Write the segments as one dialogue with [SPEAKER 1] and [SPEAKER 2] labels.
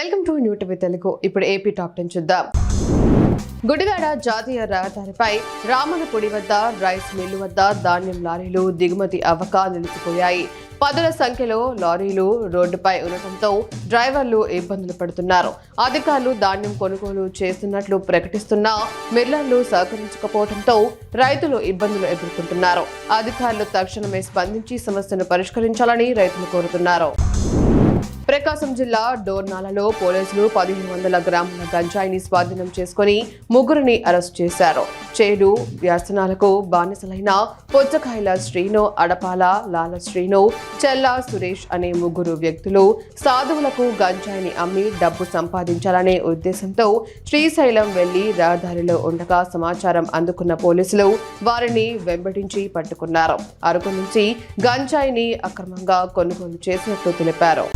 [SPEAKER 1] Welcome to new TV Telugu. ఇప్పుడు AP top 10 చూద్దాం. గుడివాడ జాతీయ రహదారిపై రామనపూడి వద్ద రైస్ మిల్లు వద్ద ధాన్యం లారీలు దిగుమతి అవ్వక నిలిచిపోయాయి. పదుల సంఖ్యలో లారీలు రోడ్డుపై ఉండటంతో డ్రైవర్లు ఇబ్బందులు పడుతున్నారు. అధికారులు ధాన్యం కొనుగోలు చేస్తున్నట్లు ప్రకటిస్తున్నా మిల్లర్లు సహకరించకపోవడంతో రైతులు ఇబ్బందులు ఎదుర్కొంటున్నారు. అధికారులు తక్షణమే స్పందించి సమస్యను పరిష్కరించాలని రైతులు కోరుతున్నారు. ప్రకాశం జిల్లా డోర్నాలలో పోలీసులు 1500 గ్రాముల గంజాయిని స్వాధీనం చేసుకుని ముగ్గురిని అరెస్టు చేశారు. చేడు వ్యసనాలకు బానిసలైన పొచ్చకాయల శ్రీను, అడపాల లాల శ్రీను, చెల్లా సురేష్ అనే ముగ్గురు వ్యక్తులు సాధువులకు గంజాయిని అమ్మి డబ్బు సంపాదించాలనే ఉద్దేశంతో శ్రీశైలం వెళ్లి రహదారిలో ఉండగా సమాచారం అందుకున్న పోలీసులు వారిని వెంబడించి పట్టుకున్నారు. అరకు నుంచి గంజాయిని అక్రమంగా కొనుగోలు చేసినట్లు తెలిపారు.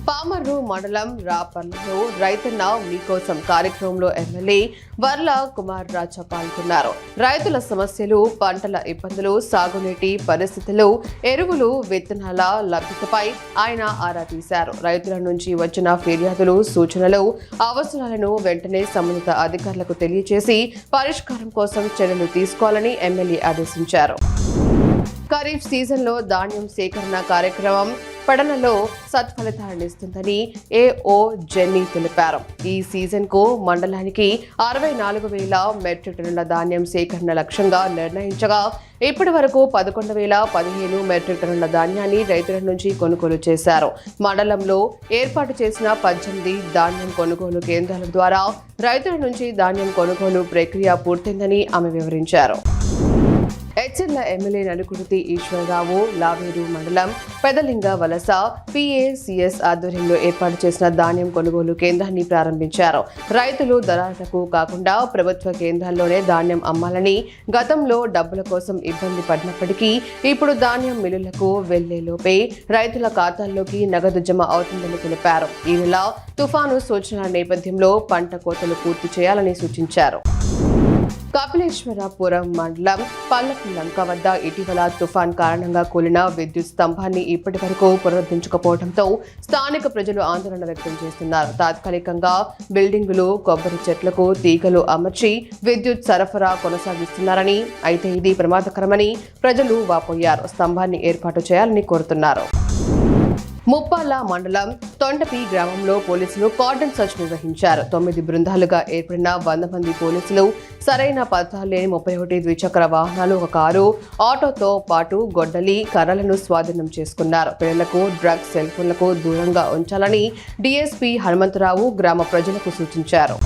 [SPEAKER 1] పామర్రు మండలం రాపర్లలో రైతన్న మీకోసం కార్యక్రమంలో ఎమ్మెల్యే వర్ల కుమార్ రాజా పాల్గొన్నారు. రైతుల సమస్యలు, పంటల ఇబ్బందులు, సాగునీటి పరిస్థితులు, ఎరువులు, విత్తనాల లభ్యతపై ఆయన ఆరా తీశారు. రైతుల నుంచి వచ్చిన ఫిర్యాదులు, సూచనలు, అవసరాలను వెంటనే సంబంధిత అధికారులకు తెలియజేసి పరిష్కారం కోసం చర్యలు తీసుకోవాలని ఎమ్మెల్యే ఆదేశించారు. ఖరీఫ్ సీజన్లో ధాన్యం సేకరణ కార్యక్రమం పడనలో సత్ఫలితాలనిస్తుందని ఏఓ జెన్నీ తెలిపారు. ఈ సీజన్ కు మండలానికి 64,000 మెట్రిక్ టన్నుల ధాన్యం సేకరణ లక్ష్యంగా నిర్ణయించగా ఇప్పటి వరకు 11,015 మెట్రిక్ టన్నుల ధాన్యాన్ని రైతుల నుంచి కొనుగోలు చేశారు. మండలంలో ఏర్పాటు చేసిన 18 ధాన్యం కొనుగోలు కేంద్రాల ద్వారా రైతుల నుంచి ధాన్యం కొనుగోలు ప్రక్రియ పూర్తయిందని ఆమె వివరించారు. హెచ్ఎల్ల ఎమ్మెల్యే నలుకుర్తి ఈశ్వరరావు లావేరు మండలం పెదలింగ వలస పిఏసిఎస్ ఆధ్వర్యంలో ఏర్పాటు చేసిన ధాన్యం కొనుగోలు కేంద్రాన్ని ప్రారంభించారు. రైతులు దళారులకు కాకుండా ప్రభుత్వ కేంద్రాల్లోనే ధాన్యం అమ్మాలని గతంలో డబ్బుల కోసం ఇబ్బంది పడినప్పటికీ ఇప్పుడు ధాన్యం మిల్లులకు వెళ్లేలోపే రైతుల ఖాతాల్లోకి నగదు జమ అవుతుందని తెలిపారు. ఈ నెల తుఫాను సూచనల నేపథ్యంలో పంట కోతలు పూర్తి చేయాలని సూచించారు. కపిలేశ్వరపురం మండలం పల్లపులంక వద్ద ఇటీవల తుఫాన్ కారణంగా కూలిన విద్యుత్ స్తంభాన్ని ఇప్పటి వరకు పునరుద్ధరించకపోవడంతో స్థానిక ప్రజలు ఆందోళన వ్యక్తం చేస్తున్నారు. తాత్కాలికంగా బిల్డింగులు, కొబ్బరి చెట్లకు తీగలు అమర్చి విద్యుత్ సరఫరా కొనసాగిస్తున్నారని, అయితే ఇది ప్రమాదకరమని ప్రజలు వాపోయారు. స్తంభాన్ని ఏర్పాటు చేయాలని కోరుతున్నారు. ముప్పాల మండలం తొండపి గ్రామంలో పోలీసులు కార్డన్ సర్చ్ నిర్వహించారు. 9 బృందాలుగా ఏర్పడిన 100 మంది పోలీసులు సరైన పత్రాలు లేని 31 ద్విచక్ర వాహనాలు, ఒక కారు, ఆటోతో పాటు గొడ్డలి, కర్రలను స్వాధీనం చేసుకున్నారు. పిల్లలకు, డ్రగ్స్, సెల్ ఫోన్లకు దూరంగా ఉంచాలని డీఎస్పీ హనుమంతరావు గ్రామ ప్రజలకు సూచించారు.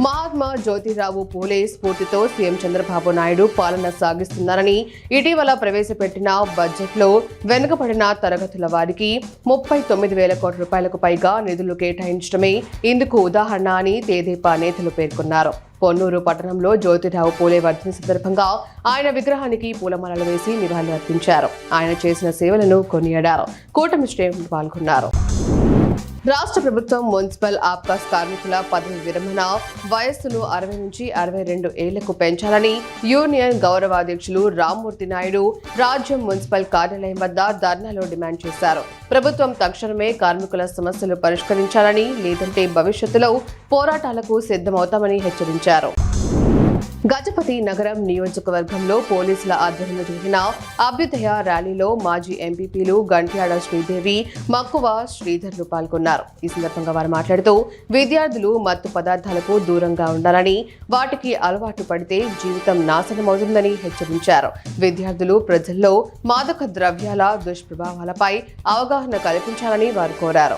[SPEAKER 1] మహాత్మా జ్యోతిరావు పూలే స్ఫూర్తితో సీఎం చంద్రబాబు నాయుడు పాలన సాగిస్తున్నారని, ఇటీవల ప్రవేశపెట్టిన బడ్జెట్లో వెనుకబడిన తరగతుల వారికి 39,000 కోట్ల రూపాయలకు పైగా నిధులు కేటాయించడమే ఇందుకు ఉదాహరణ అని తెదేపా నేతలు పేర్కొన్నారు. పొన్నూరు పట్టణంలో జ్యోతిరావు పూలే వర్ధంతి సందర్భంగా ఆయన విగ్రహానికి పూలమాలలు వేసి నివాళులు అర్పించారు. ఆయన చేసిన సేవలను కొనియాడారు. కూటమి శ్రేణులు పాల్గొన్నారు. రాష్ట్ర ప్రభుత్వం మున్సిపల్ ఆప్కాస్ కార్మికుల పదవి విరమణ వయస్సును 60 నుంచి 62 ఏళ్లకు పెంచాలని యూనియన్ గౌరవాధ్యక్షులు రామ్మూర్తి నాయుడు రాజ్యం మున్సిపల్ కార్యాలయం వద్ద ధర్నాలో డిమాండ్ చేశారు. ప్రభుత్వం తక్షణమే కార్మికుల సమస్యలు పరిష్కరించాలని, లేదంటే భవిష్యత్తులో పోరాటాలకు సిద్ధమవుతామని హెచ్చరించారు. గజపతి నగరం నియోజకవర్గంలో పోలీసుల ఆధ్వర్యంలో జరిగిన అభ్యుదయ ర్యాలీలో మాజీ ఎంపీపీలు గంట్యాడ శ్రీదేవి, మక్కువ శ్రీధర్లు పాల్గొన్నారు. ఈ సందర్భంగా వారు మాట్లాడుతూ విద్యార్థులు మత్తు పదార్థాలకు దూరంగా ఉండాలని, వాటికి అలవాటు పడితే జీవితం నాశనమవుతుందని హెచ్చరించారు. విద్యార్థులు ప్రజల్లో మాదక ద్రవ్యాల దుష్ప్రభావాలపై అవగాహన కల్పించాలని వారు కోరారు.